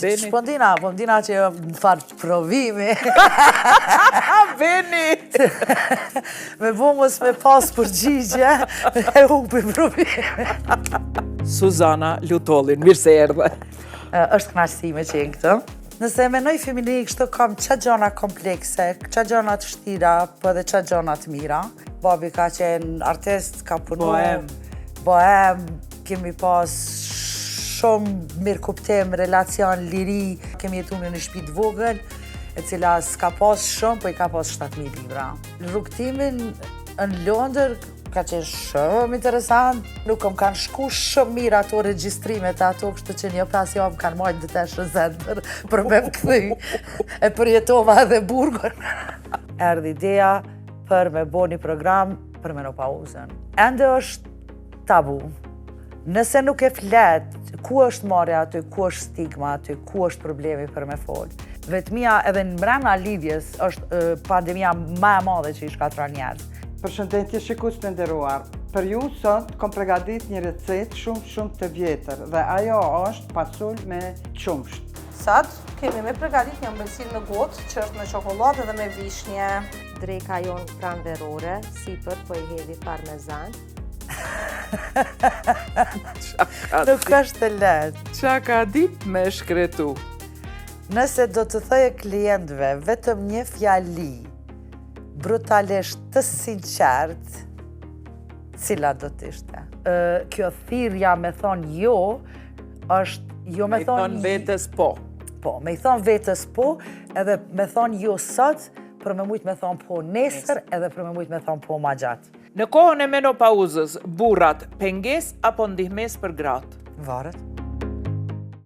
Beni. Shpondina, po ndina që në farë provimi. Beni! Me mos me pas përgjigje, e humbi provimi. Suzana Lutollin, mirë se erdhe. Është kënaqësi me qenë këtë. Nëse menoj femininë kështu kam qa gjona komplekse, qa gjona të vështira, po edhe qa gjona të mira. Babi ka qenë artist, ka punu. Bohem, kemi pas shumë mirë kuptim, relacion, liri. Kemi jetu në një shtëpi të vogël, e cila s'ka pas shumë, po i ka pas 7.000 libra. Rrugtimin në Londër ka qenë shumë interesant. Nuk më kanë shku shumë mirë ato regjistrimet ato, kështu që një pas javë më kanë majtë në të shëzender për me më këthy. E përjetova edhe burgun. Erdhi ideja për me bo një program për menopauzën. Ende është tabu. Nëse nuk e flet, ku është marrja aty, ku është stigma aty, ku është problemi për me folë. Vetmia edhe në mbrana lidhjes është pandemia ma e madhe që i shkatron njerëz. Përshëndetje shikues të nderuar. Për ju sot kom përgatit një recetë shumë të vjetër dhe ajo është pasull me qumsht. Sot kemi me përgatit një ëmbëlsirë në gotë që është me çokoladë dhe me vishnje. Dreka jonë pranverore, sipër po i hedhi parmezan. Nuk është lehtë. Qa ka dit me shkretu? Nëse do të thëje klientëve vetëm një fjali, brutalisht të sinqert, cila do të ishte? Kjo thirrja me thonë jo, është jo me thonë vetës po. Po, me i thonë vetës po, edhe me thonë jo sot, për me mujtë me thonë po nesër, edhe për me mujtë me thonë po ma gjatë. Në kohën e menopauzës, burrat penges apo ndihmes për gratë? Varet.